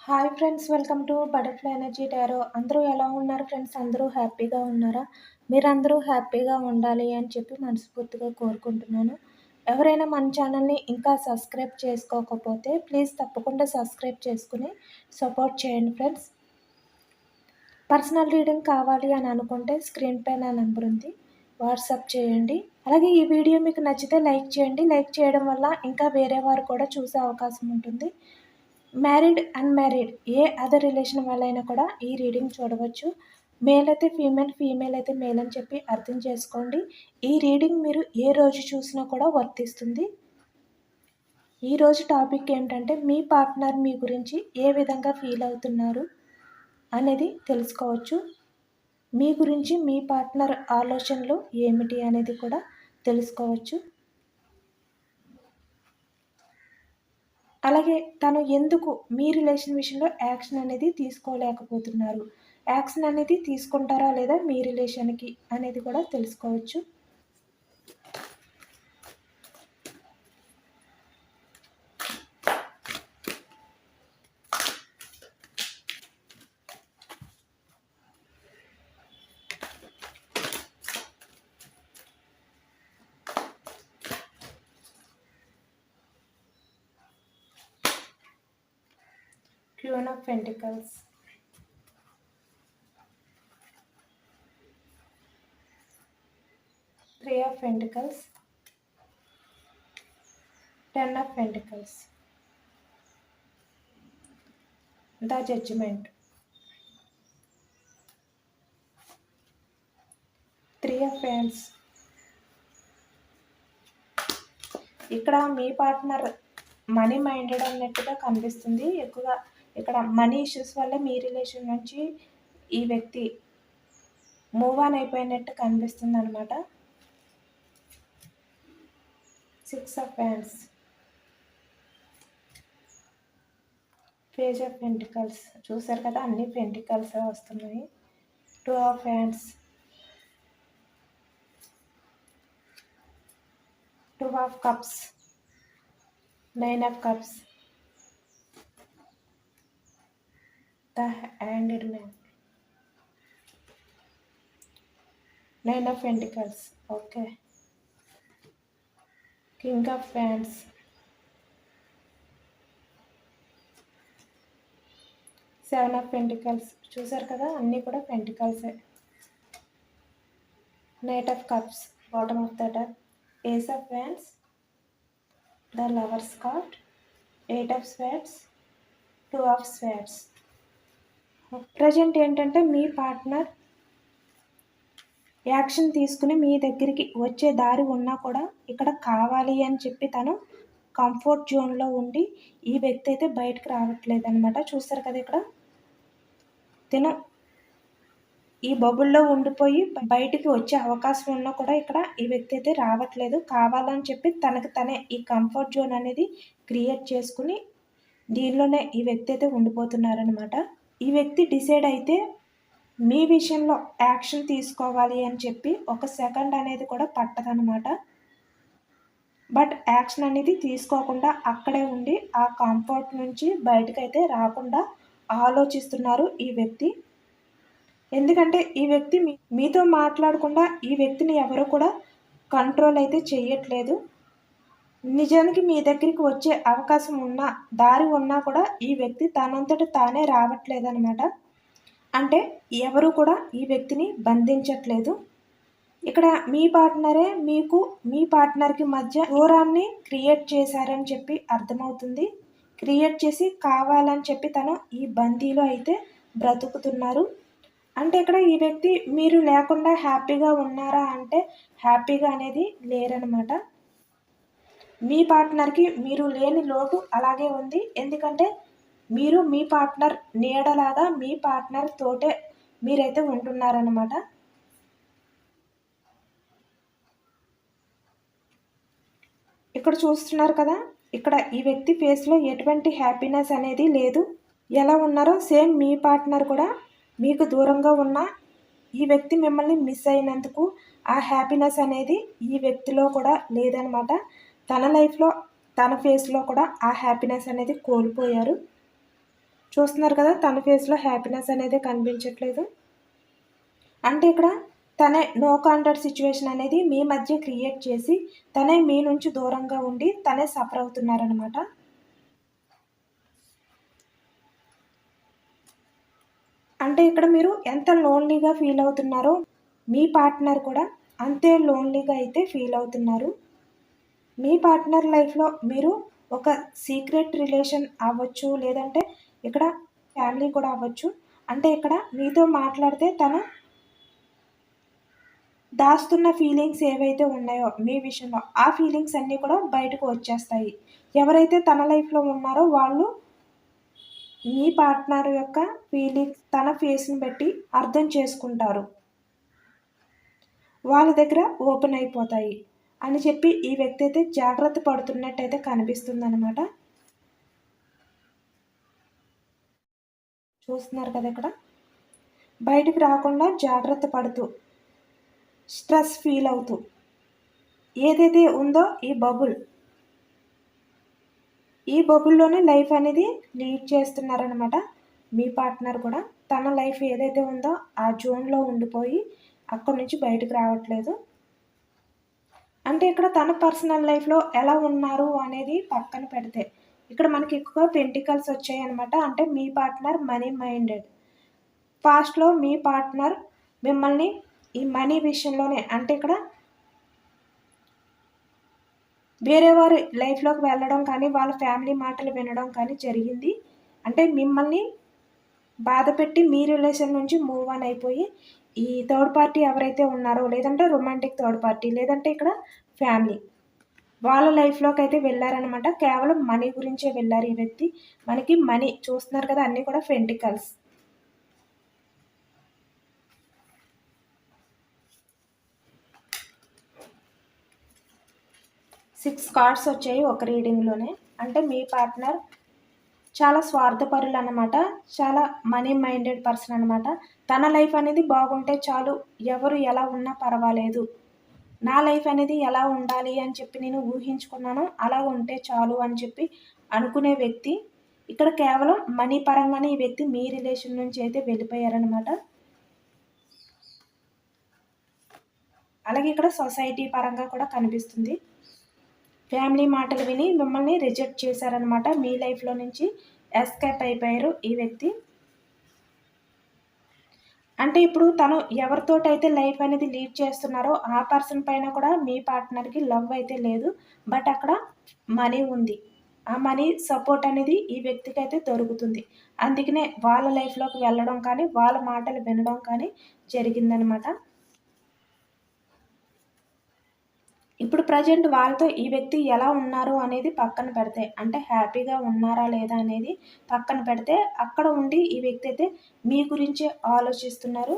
Hi friends, welcome to butterfly energy tarot. అందరూ ఎలా ఉన్నారు ఫ్రెండ్స్? అందరూ హ్యాపీగా ఉన్నారా? మీరందరూ హ్యాపీగా ఉండాలి అని చెప్పి మనస్ఫూర్తిగా కోరుకుంటున్నాను. ఎవరైనా మన ఛానల్ని ఇంకా సబ్స్క్రైబ్ చేసుకోకపోతే ప్లీజ్ తప్పకుండా సబ్స్క్రైబ్ చేసుకుని సపోర్ట్ చేయండి ఫ్రెండ్స్. పర్సనల్ రీడింగ్ కావాలి అని అనుకుంటే స్క్రీన్ పైన నెంబర్ ఉంది, వాట్సాప్ చేయండి. అలాగే ఈ వీడియో మీకు నచ్చితే లైక్ చేయండి. లైక్ చేయడం వల్ల ఇంకా వేరే వారు కూడా చూసే అవకాశం ఉంటుంది. మ్యారీడ్, అన్మ్యారీడ్ ఏ అదర్ రిలేషన్ వాళ్ళైనా కూడా ఈ రీడింగ్ చూడవచ్చు. మేల్ అయితే ఫీమేల్, ఫీమేల్ అయితే మేల్ అని చెప్పి అర్థం చేసుకోండి. ఈ రీడింగ్ మీరు ఏ రోజు చూసినా కూడా వర్తిస్తుంది. ఈరోజు టాపిక్ ఏంటంటే మీ పార్ట్నర్ మీ గురించి ఏ విధంగా ఫీల్ అవుతున్నారు అనేది తెలుసుకోవచ్చు. మీ గురించి మీ పార్ట్నర్ ఆలోచనలు ఏమిటి అనేది కూడా తెలుసుకోవచ్చు. అలాగే తను ఎందుకు మీ రిలేషన్ విషయంలో యాక్షన్ అనేది తీసుకోలేకపోతున్నారు, యాక్షన్ అనేది తీసుకుంటారా లేదా మీ రిలేషన్కి అనేది కూడా తెలుసుకోవచ్చు. Queen of Pentacles, Three of Pentacles, Ten of Pentacles, The Judgment, Three of Wands. ఇక్కడ మీ పార్ట్నర్ మనీ మైండెడ్ అన్నట్టుగా కనిపిస్తుంది. ఎక్కువగా ఇక్కడ మనీ ఇష్యూస్ వల్ల మీ రిలేషన్ నుంచి ఈ వ్యక్తి మూవ్ ఆన్ అయిపోయినట్టు కనిపిస్తుంది అనమాట. Six of hands, page of pentacles. చూసారు కదా, అన్ని పెంటికల్స్ వస్తున్నాయి. Two of hands, two of cups, nine of cups, the handed man, nine of pentacles. Okay, king of hands, seven of pentacles. చూసారు కదా, అన్నీ కూడా పెంటికల్సే. Knight of cups, bottom of the deck, ace of wands, the lovers card, eight of swords, two of swords. Present ఏంటంటే మీ partner action తీసుకుని మీ దగ్గరికి వచ్చే దారి ఉన్నా కూడా ఇక్కడ కావాలి అని చెప్పి తను కంఫర్ట్ జోన్లో ఉండి ఈ వ్యక్తి అయితే బయటకు రావట్లేదు అనమాట. చూస్తారు కదా, ఇక్కడ తను ఈ బబుల్లో ఉండిపోయి బయటికి వచ్చే అవకాశం ఉన్నా కూడా ఇక్కడ ఈ వ్యక్తి అయితే రావట్లేదు. కావాలని చెప్పి తనకు తనే ఈ కంఫర్ట్ జోన్ అనేది క్రియేట్ చేసుకుని దీనిలోనే ఈ వ్యక్తి అయితే ఉండిపోతున్నారనమాట. ఈ వ్యక్తి డిసైడ్ అయితే మీ విషయంలో యాక్షన్ తీసుకోవాలి అని చెప్పి ఒక సెకండ్ అనేది కూడా పట్టదనమాట. బట్ యాక్షన్ అనేది తీసుకోకుండా అక్కడే ఉండి ఆ కంఫర్ట్ నుంచి బయటకైతే రాకుండా ఆలోచిస్తున్నారు ఈ వ్యక్తి. ఎందుకంటే ఈ వ్యక్తి మీతో మాట్లాడకుండా ఈ వ్యక్తిని ఎవరు కూడా కంట్రోల్ అయితే చేయట్లేదు. నిజానికి మీ దగ్గరికి వచ్చే అవకాశం ఉన్నా, దారి ఉన్నా కూడా ఈ వ్యక్తి తనంతట తానే రావట్లేదు అనమాట. అంటే ఎవరు కూడా ఈ వ్యక్తిని బంధించట్లేదు. ఇక్కడ మీ పార్ట్నరే మీకు మీ పార్ట్నర్కి మధ్య దూరాన్ని క్రియేట్ చేశారని చెప్పి అర్థమవుతుంది. క్రియేట్ చేసి కావాలని చెప్పి తను ఈ బందీలో అయితే బ్రతుకుతున్నారు. అంటే ఇక్కడ ఈ వ్యక్తి మీరు లేకుండా హ్యాపీగా ఉన్నారా అంటే హ్యాపీగా అనేది లేరనమాట. మీ పార్ట్నర్కి మీరు లేని లోటు అలాగే ఉంది. ఎందుకంటే మీరు మీ పార్ట్నర్ నీడలాగా మీ పార్ట్నర్ తోటే మీరైతే ఉంటున్నారనమాట. ఇక్కడ చూస్తున్నారు కదా, ఇక్కడ ఈ వ్యక్తి ఫేస్లో ఎటువంటి హ్యాపీనెస్ అనేది లేదు. ఎలా ఉన్నారో సేమ్ మీ పార్ట్నర్ కూడా మీకు దూరంగా ఉన్న ఈ వ్యక్తి మిమ్మల్ని మిస్ అయినందుకు ఆ హ్యాపీనెస్ అనేది ఈ వ్యక్తిలో కూడా లేదనమాట. తన లైఫ్లో తన ఫేస్లో కూడా ఆ హ్యాపీనెస్ అనేది కోల్పోయారు. చూస్తున్నారు కదా, తన ఫేస్లో హ్యాపీనెస్ అనేది కనిపించట్లేదు. అంటే ఇక్కడ తనే నో కాంటాక్ట్ సిచ్యువేషన్ అనేది మీ మధ్య క్రియేట్ చేసి తనే మీ నుంచి దూరంగా ఉండి తనే సఫర్ అవుతున్నారనమాట. అంటే ఇక్కడ మీరు ఎంత లోన్లీగా ఫీల్ అవుతున్నారో మీ పార్ట్నర్ కూడా అంతే లోన్లీగా అయితే ఫీల్ అవుతున్నారు. మీ పార్ట్నర్ లైఫ్లో మీరు ఒక సీక్రెట్ రిలేషన్ అవ్వచ్చు, లేదంటే ఇక్కడ ఫ్యామిలీ కూడా అవ్వచ్చు. అంటే ఇక్కడ మీతో మాట్లాడితే తను దాస్తున్న ఫీలింగ్స్ ఏవైతే ఉన్నాయో మీ విషయంలో, ఆ ఫీలింగ్స్ అన్నీ కూడా బయటకు వచ్చేస్తాయి. ఎవరైతే తన లైఫ్లో ఉన్నారో వాళ్ళు మీ పార్ట్నర్ యొక్క ఫీలింగ్స్ తన ఫేస్ని బట్టి అర్థం చేసుకుంటారు. వాళ్ళ దగ్గర ఓపెన్ అయిపోతాయి అని చెప్పి ఈ వ్యక్తి అయితే జాగ్రత్త పడుతున్నట్టయితే కనిపిస్తుందన్నమాట. చూస్తున్నారు కదా, ఇక్కడ బయటికి రాకుండా జాగ్రత్త పడుతూ స్ట్రెస్ ఫీల్ అవుతూ ఏదైతే ఉందో ఈ బబుల్లోనే లైఫ్ అనేది లీడ్ చేస్తున్నారనమాట. మీ పార్ట్నర్ కూడా తన లైఫ్ ఏదైతే ఉందో ఆ జోన్లో ఉండిపోయి అక్కడి నుంచి బయటకు రావట్లేదు. అంటే ఇక్కడ తన పర్సనల్ లైఫ్లో ఎలా ఉన్నారు అనేది పక్కన పెడితే ఇక్కడ మనకి ఎక్కువ పెంటికల్స్ వచ్చాయి అనమాట. అంటే మీ పార్ట్నర్ మనీ మైండెడ్. పాస్ట్లో మీ పార్ట్నర్ మిమ్మల్ని ఈ మనీ విషయంలోనే, అంటే ఇక్కడ వేరే వారి లైఫ్లోకి వెళ్ళడం కానీ వాళ్ళ ఫ్యామిలీ మాటలు వినడం కానీ జరిగింది. అంటే మిమ్మల్ని బాధ పెట్టి మీ రిలేషన్ నుంచి మూవ్ ఆన్ అయిపోయి ఈ థర్డ్ పార్టీ ఎవరైతే ఉన్నారో, లేదంటే రొమాంటిక్ థర్డ్ పార్టీ, లేదంటే ఇక్కడ ఫ్యామిలీ వాళ్ళ లైఫ్లోకి అయితే వెళ్ళారనమాట. కేవలం మనీ గురించే వెళ్ళారు ఈ వ్యక్తి. మనకి మనీ చూస్తున్నారు కదా, అన్నీ కూడా పెంటికల్స్. 6 కార్డ్స్ వచ్చాయి ఒక రీడింగ్లోనే. అంటే మీ పార్ట్నర్ చాలా స్వార్థపరులు అనమాట. చాలా మనీ మైండెడ్ పర్సన్ అనమాట. తన లైఫ్ అనేది బాగుంటే చాలు, ఎవరు ఎలా ఉన్నా పర్వాలేదు, నా లైఫ్ అనేది ఎలా ఉండాలి అని చెప్పి నేను ఊహించుకున్నాను, అలా ఉంటే చాలు అని చెప్పి అనుకునే వ్యక్తి. ఇక్కడ కేవలం మనీ పరంగానే ఈ వ్యక్తి మీ రిలేషన్ నుంచి అయితే వెళ్ళిపోయారనమాట. అలాగే ఇక్కడ సొసైటీ పరంగా కూడా కనిపిస్తుంది. ఫ్యామిలీ మాటలు విని మిమ్మల్ని రిజెక్ట్ చేశారనమాట. మీ లైఫ్లో నుంచి ఎస్కేప్ అయిపోయారు ఈ వ్యక్తి. అంటే ఇప్పుడు తను ఎవరితోటైతే లైఫ్ అనేది లీడ్ చేస్తున్నారో ఆ పర్సన్ పైన కూడా మీ పార్ట్నర్కి లవ్ అయితే లేదు, బట్ అక్కడ మనీ ఉంది. ఆ మనీ సపోర్ట్ అనేది ఈ వ్యక్తికి అయితే దొరుకుతుంది. అందుకనే వాళ్ళ లైఫ్లోకి వెళ్ళడం కానీ వాళ్ళ మాటలు వినడం కానీ జరిగిందనమాట. ఇప్పుడు ప్రజెంట్ వాళ్ళతో ఈ వ్యక్తి ఎలా ఉన్నారు అనేది పక్కన పెడితే, అంటే హ్యాపీగా ఉన్నారా లేదా అనేది పక్కన పెడితే, అక్కడ ఉండి ఈ వ్యక్తి అయితే మీ గురించే ఆలోచిస్తున్నారు.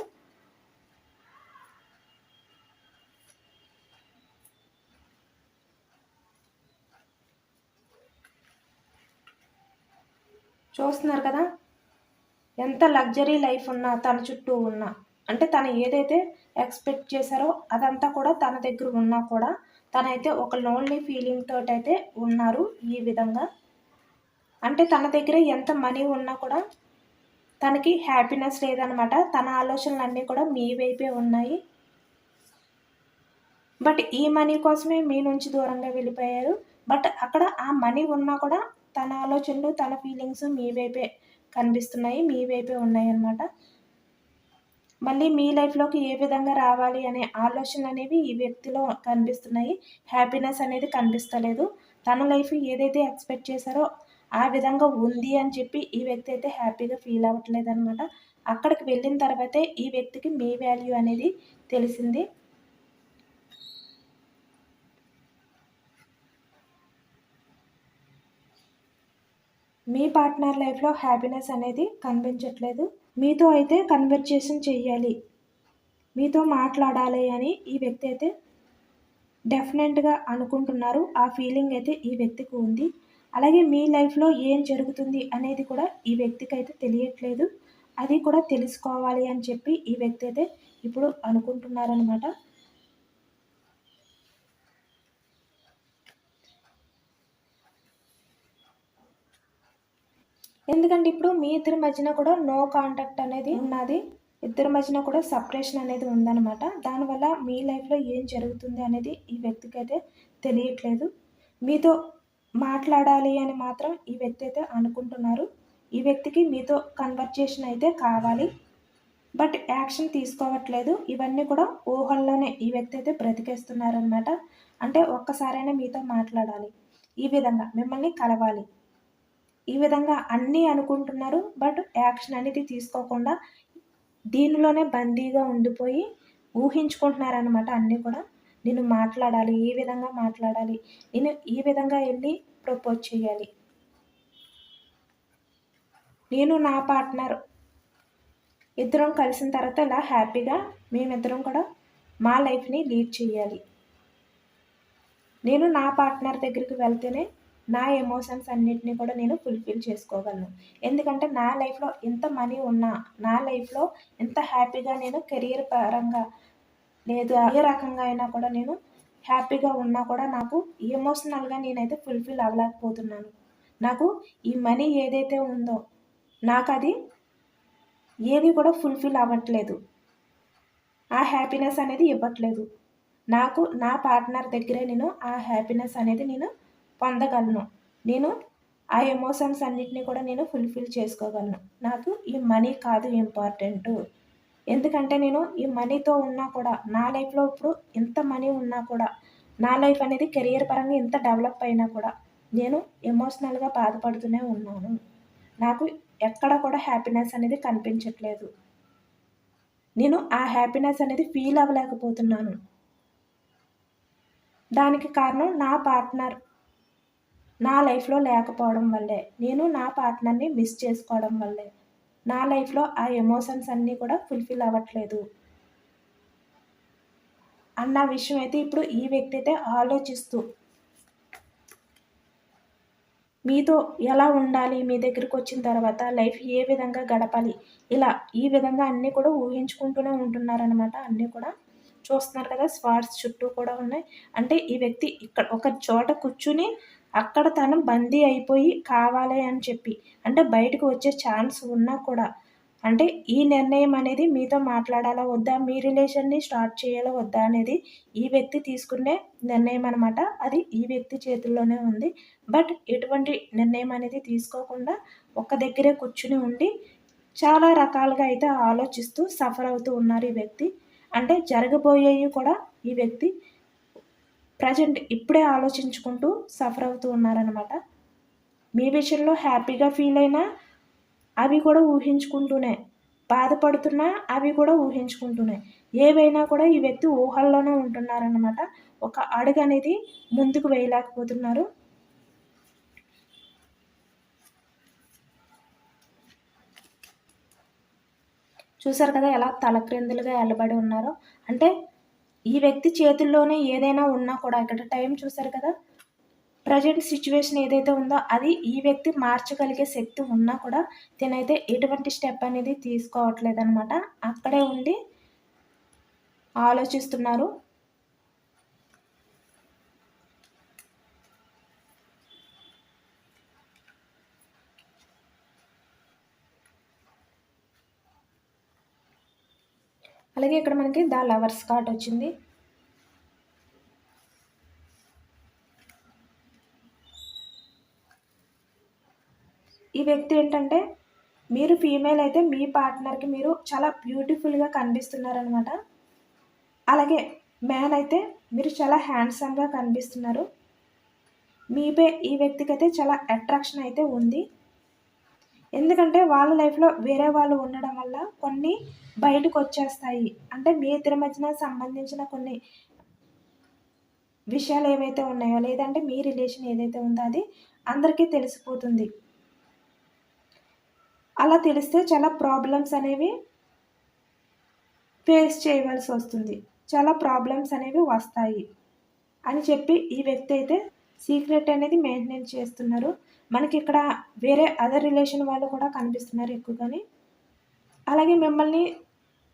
చూస్తున్నారు కదా, ఎంత లగ్జరీ లైఫ్ ఉన్నా తన చుట్టూ ఉన్నా, అంటే తను ఏదైతే ఎక్స్పెక్ట్ చేశారో అదంతా కూడా తన దగ్గర ఉన్నా కూడా తనైతే ఒక లోన్లీ ఫీలింగ్ తోటైతే ఉన్నారు ఈ విధంగా. అంటే తన దగ్గర ఎంత మనీ ఉన్నా కూడా తనకి హ్యాపీనెస్ లేదనమాట. తన ఆలోచనలు అన్నీ కూడా మీ వైపే ఉన్నాయి. బట్ ఈ మనీ కోసమే మీ నుంచి దూరంగా వెళ్ళిపోయారు. బట్ అక్కడ ఆ మనీ ఉన్నా కూడా తన ఆలోచనలు, తన ఫీలింగ్స్ మీ వైపే కనిపిస్తున్నాయి, మీ వైపే ఉన్నాయన్నమాట. మళ్ళీ మీ లైఫ్లోకి ఏ విధంగా రావాలి అనే ఆలోచనలు అనేవి ఈ వ్యక్తిలో కనిపిస్తున్నాయి. హ్యాపీనెస్ అనేది కనిపిస్తలేదు. తన లైఫ్ ఏదైతే ఎక్స్పెక్ట్ చేశారో ఆ విధంగా ఉంది అని చెప్పి ఈ వ్యక్తి అయితే హ్యాపీగా ఫీల్ అవ్వట్లేదు అనమాట. అక్కడికి వెళ్ళిన తర్వాతే ఈ వ్యక్తికి మీ వాల్యూ అనేది తెలిసింది. మీ పార్ట్నర్ లైఫ్లో హ్యాపీనెస్ అనేది కనిపించట్లేదు. మీతో అయితే కన్వర్జేషన్ చెయ్యాలి, మీతో మాట్లాడాలి అని ఈ వ్యక్తి అయితే డెఫినెట్గా అనుకుంటున్నారు. ఆ ఫీలింగ్ అయితే ఈ వ్యక్తికి ఉంది. అలాగే మీ లైఫ్లో ఏం జరుగుతుంది అనేది కూడా ఈ వ్యక్తికి అయితే తెలియట్లేదు. అది కూడా తెలుసుకోవాలి అని చెప్పి ఈ వ్యక్తి అయితే ఇప్పుడు అనుకుంటున్నారనమాట. ఎందుకంటే ఇప్పుడు మీ ఇద్దరి మధ్యన కూడా నో కాంటాక్ట్ అనేది ఉన్నది. ఇద్దరి మధ్యన కూడా సెపరేషన్ అనేది ఉందనమాట. దానివల్ల మీ లైఫ్‌లో ఏం జరుగుతుంది అనేది ఈ వ్యక్తికైతే తెలియట్లేదు. మీతో మాట్లాడాలి అని మాత్రం ఈ వ్యక్తి అయితే అనుకుంటున్నారు. ఈ వ్యక్తికి మీతో కన్వర్జేషన్ అయితే కావాలి. బట్ యాక్షన్ తీసుకోవట్లేదు. ఇవన్నీ కూడా ఊహల్లోనే ఈ వ్యక్తి అయితే బ్రతికేస్తున్నారనమాట. అంటే ఒక్కసారైనా మీతో మాట్లాడాలి. ఈ విధంగా మిమ్మల్ని కలవాలి. ఈ విధంగా అన్నీ అనుకుంటున్నారు. బట్ యాక్షన్ అనేది తీసుకోకుండా దీనిలోనే బందీగా ఉండిపోయి ఊహించుకుంటున్నారనమాట అన్నీ కూడా. నేను మాట్లాడాలి, ఈ విధంగా మాట్లాడాలి, నేను ఈ విధంగా వెళ్ళి ప్రపోజ్ చేయాలి, నేను నా పార్ట్నర్ ఇద్దరం కలిసిన తర్వాత ఇలా హ్యాపీగా మేమిద్దరం కూడా మా లైఫ్ని లీడ్ చేయాలి, నేను నా పార్ట్నర్ దగ్గరికి వెళ్తేనే నా ఎమోషన్స్ అన్నిటినీ కూడా నేను ఫుల్ఫిల్ చేసుకోగలను. ఎందుకంటే నా లైఫ్లో ఎంత మనీ ఉన్నా, నా లైఫ్లో ఎంత హ్యాపీగా నేను కెరియర్ పరంగా లేదు ఏ రకంగా అయినా కూడా నేను హ్యాపీగా ఉన్నా కూడా నాకు ఎమోషనల్గా నేనైతే ఫుల్ఫిల్ అవ్వలేకపోతున్నాను. నాకు ఈ మనీ ఏదైతే ఉందో నాకు అది ఏది కూడా ఫుల్ఫిల్ అవ్వట్లేదు, ఆ హ్యాపీనెస్ అనేది ఇవ్వట్లేదు. నాకు నా పార్ట్నర్ దగ్గరే నేను ఆ హ్యాపీనెస్ అనేది నేను పొందగలను. నేను ఆ ఎమోషన్స్ అన్నిటినీ కూడా నేను ఫుల్ఫిల్ చేసుకోగలను. నాకు ఈ మనీ కాదు ఇంపార్టెంటు. ఎందుకంటే నేను ఈ మనీతో ఉన్నా కూడా నా లైఫ్లో ఇప్పుడు ఎంత మనీ ఉన్నా కూడా నా లైఫ్ అనేది కెరియర్ పరంగా ఎంత డెవలప్ అయినా కూడా నేను ఎమోషనల్గా బాధపడుతూనే ఉన్నాను. నాకు ఎక్కడ కూడా హ్యాపీనెస్ అనేది కనిపించట్లేదు. నేను ఆ హ్యాపీనెస్ అనేది ఫీల్ అవ్వలేకపోతున్నాను. దానికి కారణం నా పార్ట్నర్ నా లైఫ్లో లేకపోవడం వల్లే, నేను నా పార్ట్నర్ని మిస్ చేసుకోవడం వల్లే నా లైఫ్లో ఆ ఎమోషన్స్ అన్నీ కూడా ఫుల్ఫిల్ అవ్వట్లేదు అన్న విషయం అయితే ఇప్పుడు ఈ వ్యక్తి అయితే ఆలోచిస్తూ మీతో ఎలా ఉండాలి, మీ దగ్గరికి వచ్చిన తర్వాత లైఫ్ ఏ విధంగా గడపాలి, ఇలా ఈ విధంగా అన్నీ కూడా ఊహించుకుంటూనే ఉంటున్నారనమాట. అన్నీ కూడా చూస్తున్నారు కదా, స్పాట్స్ చుట్టూ కూడా ఉన్నాయి. అంటే ఈ వ్యక్తి ఇక్కడ ఒక చోట కూర్చుని అక్కడ తను బందీ అయిపోయి కావాలి అని చెప్పి, అంటే బయటకు వచ్చే ఛాన్స్ ఉన్నా కూడా, అంటే ఈ నిర్ణయం అనేది మీతో మాట్లాడాలా వద్దా, మీ రిలేషన్ని స్టార్ట్ చేయాలా వద్దా అనేది ఈ వ్యక్తి తీసుకునే నిర్ణయం అనమాట. అది ఈ వ్యక్తి చేతుల్లోనే ఉంది. బట్ ఎటువంటి నిర్ణయం అనేది తీసుకోకుండా ఒక్క దగ్గరే కూర్చుని ఉండి చాలా రకాలుగా అయితే ఆలోచిస్తూ సఫర్ అవుతూ ఉన్నారు ఈ వ్యక్తి. అంటే జరగబోయేవి కూడా ఈ వ్యక్తి ప్రజెంట్ ఇప్పుడే ఆలోచించుకుంటూ సఫర్ అవుతూ ఉన్నారనమాట. మీ విషయంలో హ్యాపీగా ఫీల్ అయినా అవి కూడా ఊహించుకుంటూనే, బాధపడుతున్నా అవి కూడా ఊహించుకుంటూనే, ఏవైనా కూడా ఈ వ్యక్తి ఊహల్లోనే ఉంటున్నారనమాట. ఒక అడుగు అనేది ముందుకు వేయలేకపోతున్నారు. చూసారు కదా ఎలా తలక్రిందులుగా ఎల్లబడి ఉన్నారో. అంటే ఈ వ్యక్తి చేతుల్లోనే ఏదైనా ఉన్నా కూడా ఇక్కడ టైం చూసారు కదా, ప్రజెంట్ సిచ్యువేషన్ ఏదైతే ఉందో అది ఈ వ్యక్తి మార్చగలిగే శక్తి ఉన్నా కూడా తినైతే ఎటువంటి స్టెప్ అనేది తీసుకోవట్లేదు అనమాట. అక్కడే ఉండి ఆలోచిస్తున్నారు. అలాగే ఇక్కడ మనకి ద లవర్స్ కార్డ్ వచ్చింది. ఈ వ్యక్తి ఏంటంటే మీరు ఫీమేల్ అయితే మీ పార్ట్నర్కి మీరు చాలా బ్యూటిఫుల్గా కనిపిస్తున్నారనమాట. అలాగే మ్యాన్ అయితే మీరు చాలా హ్యాండ్సమ్గా కనిపిస్తున్నారు. మీపై ఈ వ్యక్తికి అయితే చాలా అట్రాక్షన్ అయితే ఉంది. ఎందుకంటే వాళ్ళ లైఫ్లో వేరే వాళ్ళు ఉండడం వల్ల కొన్ని బయటకు వచ్చేస్తాయి. అంటే మీ ఇద్దరి మధ్యన సంబంధించిన కొన్ని విషయాలు ఏవైతే ఉన్నాయో, లేదంటే మీ రిలేషన్ ఏదైతే ఉందో అది అందరికీ తెలిసిపోతుంది. అలా తెలిస్తే చాలా ప్రాబ్లమ్స్ అనేవి ఫేస్ చేయవలసి వస్తుంది, చాలా ప్రాబ్లమ్స్ అనేవి వస్తాయి అని చెప్పి ఈ వ్యక్తి అయితే సీక్రెట్ అనేది మెయింటైన్ చేస్తున్నారు. మనకి ఇక్కడ వేరే అదర్ రిలేషన్ వాళ్ళు కూడా కనిపిస్తున్నారు ఎక్కువగాని. అలాగే మిమ్మల్ని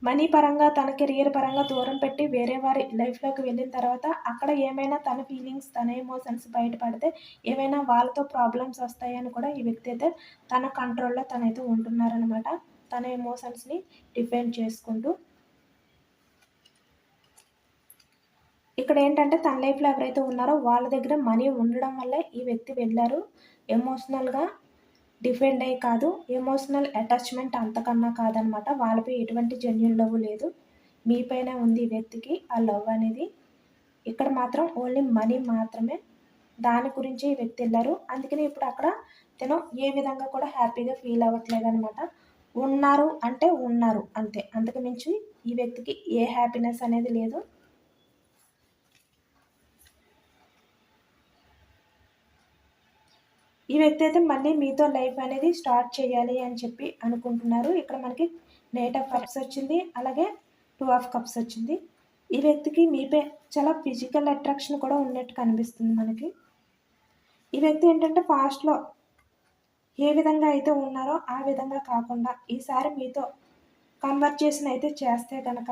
మనీ పరంగా తన కెరియర్ పరంగా దూరం పెట్టి వేరే వారి లైఫ్లోకి వెళ్ళిన తర్వాత అక్కడ ఏమైనా తన ఫీలింగ్స్ తన ఎమోషన్స్ బయటపడితే ఏమైనా వాళ్ళతో ప్రాబ్లమ్స్ వస్తాయని కూడా ఈ వ్యక్తి అయితే తన కంట్రోల్లో తనైతే ఉంటున్నారనమాట. తన ఎమోషన్స్ని డిఫెండ్ చేసుకుంటూ ఇక్కడ ఏంటంటే తన లైఫ్లో ఎవరైతే ఉన్నారో వాళ్ళ దగ్గర మనీ ఉండడం వల్లే ఈ వ్యక్తి వెళ్ళారు. ఎమోషనల్గా డిఫెండ్ అయ్యి కాదు, ఎమోషనల్ అటాచ్మెంట్ అంతకన్నా కాదనమాట. వాళ్ళపై ఎటువంటి జెన్యూన్ లవ్ లేదు, మీపైనే ఉంది ఈ వ్యక్తికి ఆ లవ్ అనేది. ఇక్కడ మాత్రం ఓన్లీ మనీ మాత్రమే, దాని గురించి ఈ వ్యక్తి వెళ్ళారు. అందుకని ఇప్పుడు అక్కడ తను ఏ విధంగా కూడా హ్యాపీగా ఫీల్ అవ్వట్లేదు అనమాట. ఉన్నారు అంటే ఉన్నారు అంతే, అంతకు మించి ఈ వ్యక్తికి ఏ హ్యాపీనెస్ అనేది లేదు. ఈ వ్యక్తి అయితే మళ్ళీ మీతో లైఫ్ అనేది స్టార్ట్ చేయాలి అని చెప్పి అనుకుంటున్నారు. ఇక్కడ మనకి నైట్ ఆఫ్ కప్స్ వచ్చింది, అలాగే 2 ఆఫ్ కప్స్ వచ్చింది. ఈ వ్యక్తికి మీపై చాలా ఫిజికల్ అట్రాక్షన్ కూడా ఉన్నట్టు కనిపిస్తుంది మనకి. ఈ వ్యక్తి ఏంటంటే పాస్ట్లో ఏ విధంగా అయితే ఉన్నారో ఆ విధంగా కాకుండా ఈసారి మీతో కన్వర్జేషన్ అయితే చేస్తే కనుక,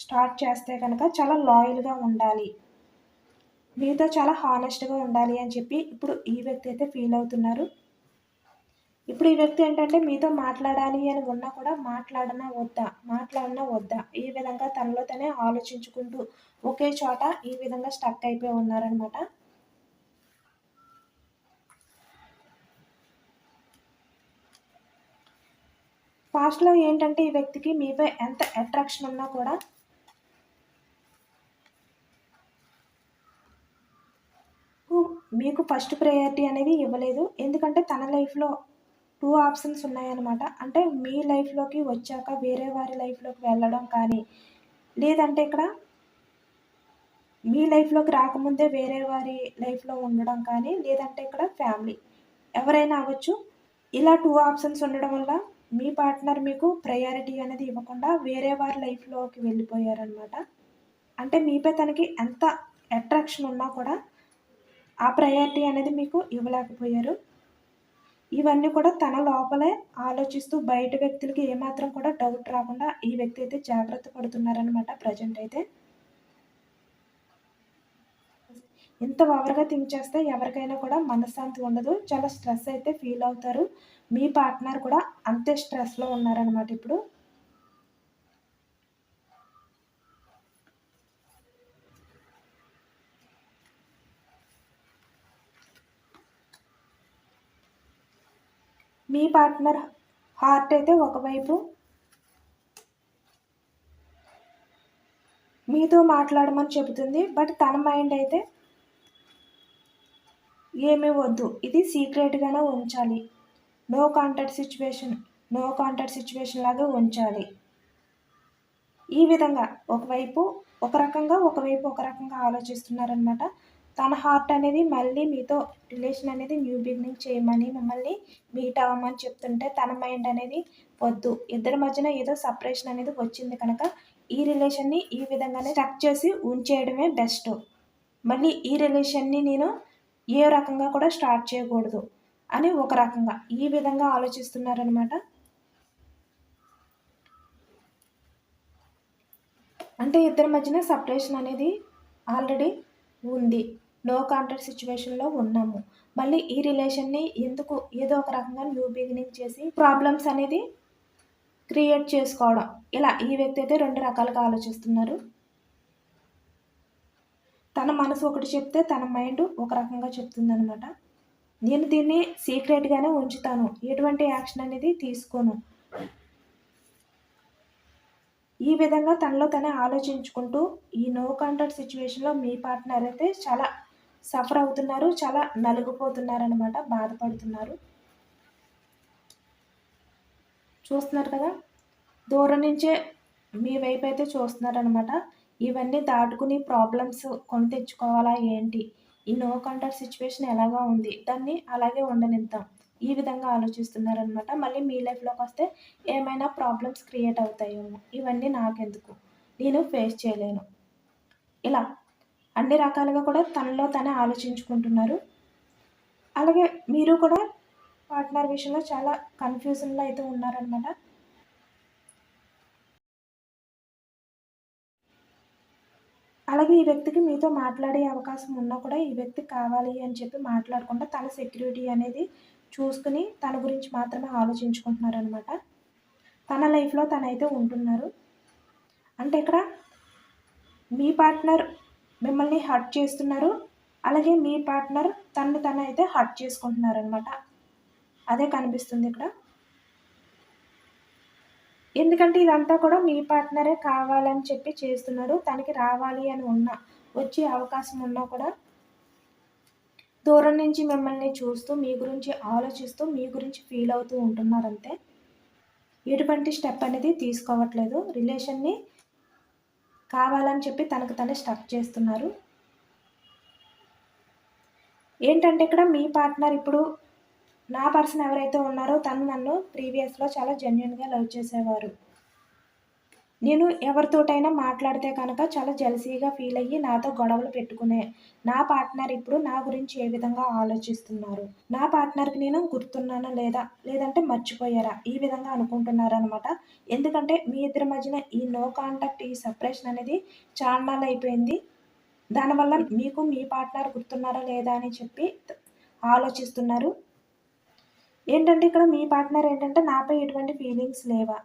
స్టార్ట్ చేస్తే కనుక చాలా లాయల్గా ఉండాలి, మీతో చాలా హానెస్ట్గా ఉండాలి అని చెప్పి ఇప్పుడు ఈ వ్యక్తి అయితే ఫీల్ అవుతున్నారు. ఇప్పుడు ఈ వ్యక్తి ఏంటంటే మీతో మాట్లాడాలి అని ఉన్నా కూడా మాట్లాడనా వద్దా ఈ విధంగా తనలో తనే ఆలోచించుకుంటూ ఒకే చోట ఈ విధంగా స్టక్ అయిపోయి ఉన్నారనమాట. పాస్ట్లో ఏంటంటే ఈ వ్యక్తికి మీపై ఎంత అట్రాక్షన్ ఉన్నా కూడా మీకు ఫస్ట్ ప్రయారిటీ అనేది ఇవ్వలేదు. ఎందుకంటే తన లైఫ్లో 2 ఆప్షన్స్ ఉన్నాయన్నమాట. అంటే మీ లైఫ్లోకి వచ్చాక వేరే వారి లైఫ్లోకి వెళ్ళడం కానీ, లేదంటే ఇక్కడ మీ లైఫ్లోకి రాకముందే వేరే వారి లైఫ్లో ఉండడం కానీ, లేదంటే ఇక్కడ ఫ్యామిలీ ఎవరైనా అవ్వచ్చు. ఇలా 2 ఆప్షన్స్ ఉండడం వల్ల మీ పార్ట్నర్ మీకు ప్రయారిటీ అనేది ఇవ్వకుండా వేరే వారి లైఫ్లోకి వెళ్ళిపోయారనమాట. అంటే మీపై తనకి ఎంత అట్రాక్షన్ ఉన్నా కూడా ఆ ప్రయారిటీ అనేది మీకు ఇవ్వలేకపోయారు. ఇవన్నీ కూడా తన లోపలే ఆలోచిస్తూ బయట వ్యక్తులకి ఏమాత్రం కూడా డౌట్ రాకుండా ఈ వ్యక్తి అయితే జాగ్రత్త పడుతున్నారనమాట ప్రజెంట్ అయితే. ఇంత ఓవర్గా థింక్ చేస్తే ఎవరికైనా కూడా మనశ్శాంతి ఉండదు, చాలా స్ట్రెస్ అయితే ఫీల్ అవుతారు. మీ పార్ట్నర్ కూడా అంతే స్ట్రెస్లో ఉన్నారనమాట ఇప్పుడు. మీ పార్ట్నర్ హార్ట్ అయితే ఒకవైపు మీతో మాట్లాడమని చెబుతుంది, బట్ తన మైండ్ అయితే ఏమీ వద్దు, ఇది సీక్రెట్గానే ఉంచాలి, నో కాంటాక్ట్ సిచ్యువేషన్ లాగా ఉంచాలి. ఈ విధంగా ఒకవైపు ఒక రకంగా ఆలోచిస్తున్నారనమాట. తన హార్ట్ అనేది మళ్ళీ మీతో రిలేషన్ అనేది న్యూ బిగినింగ్ చేయమని మిమ్మల్ని మీట్ అవ్వమని చెప్తుంటే తన మైండ్ అనేది వద్దు, ఇద్దరి మధ్యన ఏదో సపరేషన్ అనేది వచ్చింది కనుక ఈ రిలేషన్ని ఈ విధంగానే స్టక్ చేసి ఉంచేయడమే బెస్ట్, మళ్ళీ ఈ రిలేషన్ని నేను ఏ రకంగా కూడా స్టార్ట్ చేయకూడదు అని ఒక రకంగా ఈ విధంగా ఆలోచిస్తున్నారనమాట. అంటే ఇద్దరి మధ్యన సపరేషన్ అనేది ఆల్రెడీ ఉంది, నో కాంటాక్ట్ సిచ్యువేషన్లో ఉన్నాము, మళ్ళీ ఈ రిలేషన్ని ఎందుకు ఏదో ఒక రకంగా న్యూ బిగినింగ్ చేసి ప్రాబ్లమ్స్ అనేది క్రియేట్ చేసుకోవడం, ఇలా ఈ వ్యక్తి అయితే 2 రకాలుగా ఆలోచిస్తున్నారు. తన మనసు ఒకటి చెప్తే తన మైండ్ ఒక రకంగా చెప్తుందనమాట. నేను దీన్ని సీక్రెట్గానే ఉంచుతాను, ఎటువంటి యాక్షన్ అనేది తీసుకోను, ఈ విధంగా తనలో తనే ఆలోచించుకుంటూ ఈ నో కాంటాక్ట్ సిచ్యువేషన్లో మీ పార్ట్నర్ అయితే చాలా సఫర్ అవుతున్నారు, చాలా నలిగిపోతున్నారనమాట, బాధపడుతున్నారు. చూస్తున్నారు కదా, దూరం నుంచే మీ వైపు అయితే చూస్తున్నారనమాట. ఇవన్నీ దాటుకుని ప్రాబ్లమ్స్ కొని తెచ్చుకోవాలా ఏంటి, ఈ నో కాంటాక్ట్ సిచ్యువేషన్ ఎలాగా ఉంది, దాన్ని అలాగే ఉండనిద్దాం, ఈ విధంగా ఆలోచిస్తున్నారనమాట. మళ్ళీ మీ లైఫ్లోకి వస్తే ఏమైనా ప్రాబ్లమ్స్ క్రియేట్ అవుతాయేమో, ఇవన్నీ నాకెందుకు, నేను ఫేస్ చేయలేను, ఇలా అన్ని రకాలుగా కూడా తనలో తనే ఆలోచించుకుంటున్నారు. అలాగే మీరు కూడా పార్ట్నర్ విషయంలో చాలా కన్ఫ్యూజన్లో అయితే ఉన్నారనమాట. అలాగే ఈ వ్యక్తికి మీతో మాట్లాడే అవకాశం ఉన్నా కూడా ఈ వ్యక్తి కావాలి అని చెప్పి మాట్లాడకుండా తన సెక్యూరిటీ అనేది చూసుకుని తన గురించి మాత్రమే ఆలోచించుకుంటున్నారనమాట. తన లైఫ్‌లో తనైతే ఉంటున్నారు. అంటే ఇక్కడ మీ పార్ట్నర్ మిమ్మల్ని హర్ట్ చేస్తున్నారు. అలాగే మీ పార్ట్నర్ తనని తనైతే హర్ట్ చేసుకుంటున్నారనమాట. అదే కనిపిస్తుంది ఇక్కడ. ఎందుకంటే ఇదంతా కూడా మీ పార్ట్నరే కావాలని చెప్పి చేస్తున్నారు. తనకి రావాలి అని ఉన్నా, వచ్చే అవకాశం ఉన్నా కూడా దూరం నుంచి మిమ్మల్ని చూస్తూ, మీ గురించి ఆలోచిస్తూ, మీ గురించి ఫీల్ అవుతూ ఉంటున్నారంతే. ఎటువంటి స్టెప్ అనేది తీసుకోవట్లేదు. రిలేషన్‌ని కావాలని చెప్పి తనకు తనే స్టక్ చేస్తున్నారు. ఏంటంటే ఇక్కడ మీ పార్ట్నర్ ఇప్పుడు నా పర్సన్ ఎవరైతే ఉన్నారో తను నన్ను ప్రీవియస్‌లో చాలా జెన్యూన్‌గా లవ్ చేసేవారు. నేను ఎవరితోటైనా మాట్లాడితే కనుక చాలా జెలసీగా ఫీల్ అయ్యి నాతో గొడవలు పెట్టుకునే నా పార్ట్నర్ ఇప్పుడు నా గురించి ఏ విధంగా ఆలోచిస్తున్నారు? నా పార్ట్నర్‌కి నేను గుర్తున్నానా లేదా? లేదంటే మర్చిపోయారా? ఈ విధంగా అనుకుంటున్నారనమాట. ఎందుకంటే మీ ఇద్దరి మధ్యన ఈ నో కాంటాక్ట్, ఈ సెపరేషన్ అనేది చాన్నాళ్ళయిపోయింది. దానివల్ల మీకు మీ పార్ట్నర్ గుర్తున్నారా లేదా అని చెప్పి ఆలోచిస్తున్నారు. ఏంటంటే ఇక్కడ మీ పార్ట్నర్ ఏంటంటే నాపై ఎటువంటి ఫీలింగ్స్ లేవా?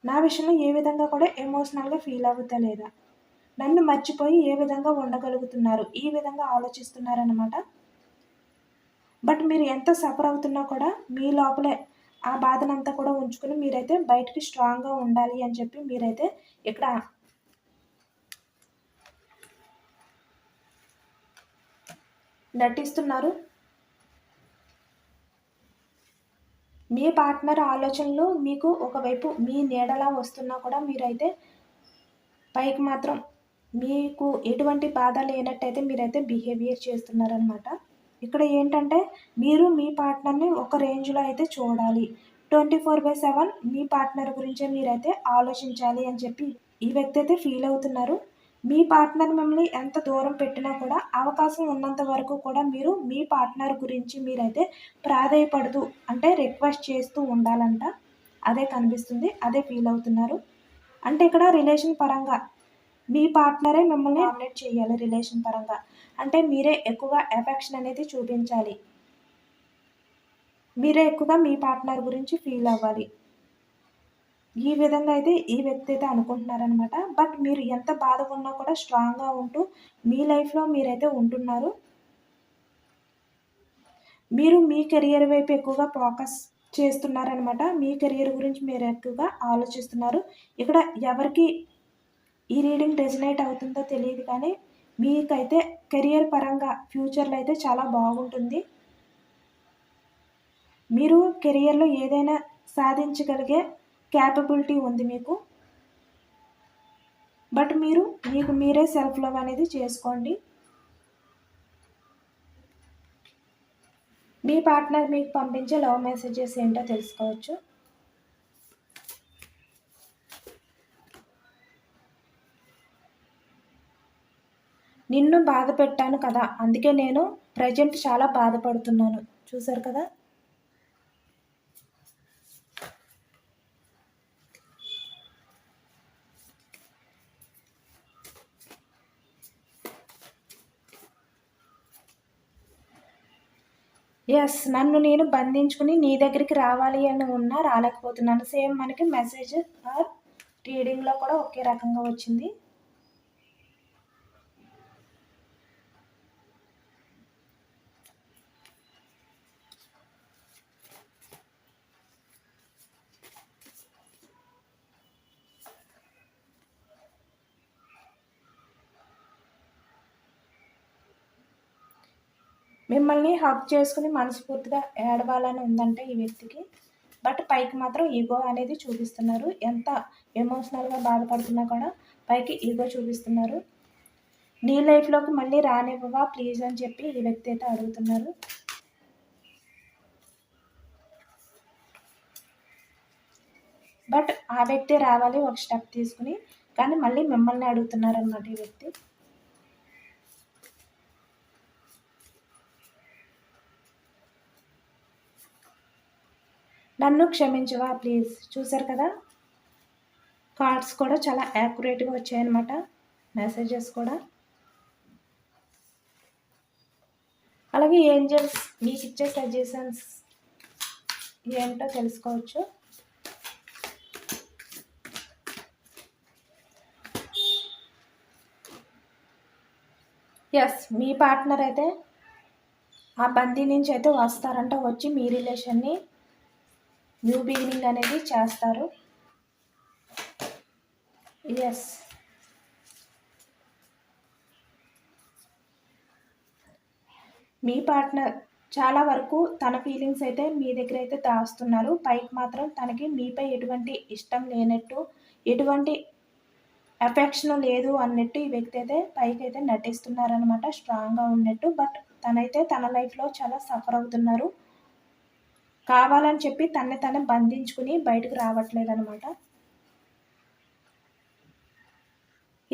నా విషయంలో ఏ విధంగా కూడా ఎమోషనల్‌గా ఫీల్ అవ్వతలేదా? నన్ను మర్చిపోయి ఏ విధంగా ఉండగలుగుతున్నారు? ఈ విధంగా ఆలోచిస్తున్నారనమాట. బట్ మీరు ఎంత సఫర్ అవుతున్నా కూడా మీ లోపలే ఆ బాధనంతా కూడా ఉంచుకొని మీరైతే బయటికి స్ట్రాంగ్‌గా ఉండాలి అని చెప్పి మీరైతే ఇక్కడ నటిస్తున్నారు. మీ పార్ట్నర్ ఆలోచనలు మీకు ఒకవైపు మీ నీడలా వస్తున్నా కూడా మీరైతే పైకి మాత్రం మీకు ఎటువంటి బాధ లేనట్టయితే మీరైతే బిహేవియర్ చేస్తున్నారనమాట. ఇక్కడ ఏంటంటే మీరు మీ పార్ట్నర్‌ని ఒక రేంజ్‌లో అయితే చూడాలి. 24/7 మీ పార్ట్నర్ గురించే మీరైతే ఆలోచించాలి అని చెప్పి ఈ వ్యక్తి అయితే ఫీల్ అవుతున్నారు. మీ పార్ట్నర్ మిమ్మల్ని ఎంత దూరం పెట్టినా కూడా అవకాశం ఉన్నంత వరకు కూడా మీరు మీ పార్ట్నర్ గురించి మీరైతే ప్రాధేయపడుతూ అంటే రిక్వెస్ట్ చేస్తూ ఉండాలంట. అదే కనిపిస్తుంది. అదే ఫీల్ అవుతున్నారు. అంటే ఇక్కడ రిలేషన్ పరంగా మీ పార్ట్నరే మిమ్మల్ని డామినేట్ చేయాలి రిలేషన్ పరంగా. అంటే మీరే ఎక్కువగా ఎఫెక్షన్ అనేది చూపించాలి. మీరే ఎక్కువగా మీ పార్ట్నర్ గురించి ఫీల్ అవ్వాలి. ఈ విధంగా అయితే ఈ వ్యక్తి అయితే అనుకుంటున్నారనమాట. బట్ మీరు ఎంత బాధగా ఉన్నా కూడా స్ట్రాంగ్‌గా ఉంటూ మీ లైఫ్‌లో మీరైతే ఉంటున్నారు. మీరు మీ కెరియర్ వైపు ఎక్కువగా ఫోకస్ చేస్తున్నారనమాట. మీ కెరియర్ గురించి మీరు ఎక్కువగా ఆలోచిస్తున్నారు. ఇక్కడ ఎవరికి ఈ రీడింగ్ రెజొనేట్ అవుతుందో తెలీదు కానీ, మీకైతే కెరియర్ పరంగా ఫ్యూచర్‌లో అయితే చాలా బాగుంటుంది. మీరు కెరియర్‌లో ఏదైనా సాధించగలిగే క్యాపబిలిటీ ఉంది మీకు. బట్ మీరు మీకు మీరే సెల్ఫ్ లవ్ అనేది చేసుకోండి. మీ పార్ట్నర్ మీకు పంపించే లవ్ మెసేజెస్ ఏంటో తెలుసుకోవచ్చు. నిన్ను బాధ పెట్టాను కదా! అందుకే నేను ప్రెజెంట్ చాలా బాధపడుతున్నాను. చూసారు కదా! యెస్. నన్ను నేను బంధించుకుని నీ దగ్గరికి రావాలి అని ఉన్నా రాలేకపోతున్నాను. సేమ్ మనకి మెసేజ్ ఆర్ రీడింగ్‌లో కూడా ఒకే రకంగా వచ్చింది. మిమ్మల్ని హగ్ చేసుకుని మనస్ఫూర్తిగా ఏడవాలని ఉందంట ఈ వ్యక్తికి. బట్ పైకి మాత్రం ఈగో అనేది చూపిస్తున్నారు. ఎంత ఎమోషనల్‌గా బాధపడుతున్నా కూడా పైకి ఈగో చూపిస్తున్నారు. నీ లైఫ్‌లోకి మళ్ళీ రానివ్వవా ప్లీజ్ అని చెప్పి ఈ వ్యక్తి అయితే అడుగుతున్నారు. బట్ ఆ వ్యక్తే రావాలి ఒక స్టెప్ తీసుకుని. కానీ మళ్ళీ మిమ్మల్ని అడుగుతున్నారనమాట ఈ వ్యక్తి. నన్ను క్షమించవా ప్లీజ్. చూసారు కదా! కార్డ్స్ కూడా చాలా యాక్యురేట్గా వచ్చాయన్నమాట, మెసేజెస్ కూడా. అలాగే ఏంజల్స్ మీకు ఇచ్చే సజెషన్స్ ఏంటో తెలుసుకోవచ్చు. ఎస్, మీ పార్ట్నర్ అయితే ఆ బందీ నుంచి అయితే వస్తారంట, వచ్చి మీ రిలేషన్ని న్యూ బిగినింగ్ అనేది చేస్తారు. ఎస్, మీ పార్ట్నర్ చాలా వరకు తన ఫీలింగ్స్ అయితే మీ దగ్గర అయితే దాస్తున్నారు. పైకి మాత్రం తనకి మీపై ఎటువంటి ఇష్టం లేనట్టు, ఎటువంటి ఎఫెక్షన్ లేదు అన్నట్టు ఈ వ్యక్తి అయితే పైకి అయితే నటిస్తున్నారనమాట, స్ట్రాంగ్గా ఉన్నట్టు. బట్ తనైతే తన లైఫ్లో చాలా సఫర్ అవుతున్నారు. కావాలని చెప్పి తనని బంధించుకుని బయటకు రావట్లేదనమాట.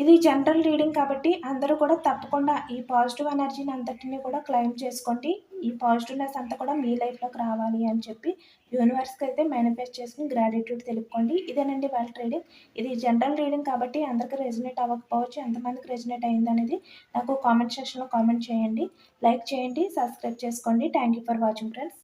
ఇది జనరల్ రీడింగ్ కాబట్టి అందరూ కూడా తప్పకుండా ఈ పాజిటివ్ ఎనర్జీని అంతటిని కూడా క్లెయిమ్ చేసుకోండి. ఈ పాజిటివ్నెస్ అంతా కూడా మీ లైఫ్లోకి రావాలి అని చెప్పి యూనివర్స్కి అయితే మేనిఫెస్ట్ చేసుకుని గ్రాటిట్యూడ్ తెలుపుకోండి. ఇదేనండి వాళ్ళ రీడింగ్. ఇది జనరల్ రీడింగ్ కాబట్టి అందరికీ రెజినేట్ అవ్వకపోవచ్చు. ఎంతమందికి రెజినేట్ అయింది అనేది నాకు కామెంట్ సెక్షన్లో కామెంట్ చేయండి. లైక్ చేయండి, సబ్స్క్రైబ్ చేసుకోండి. Thank you for watching friends.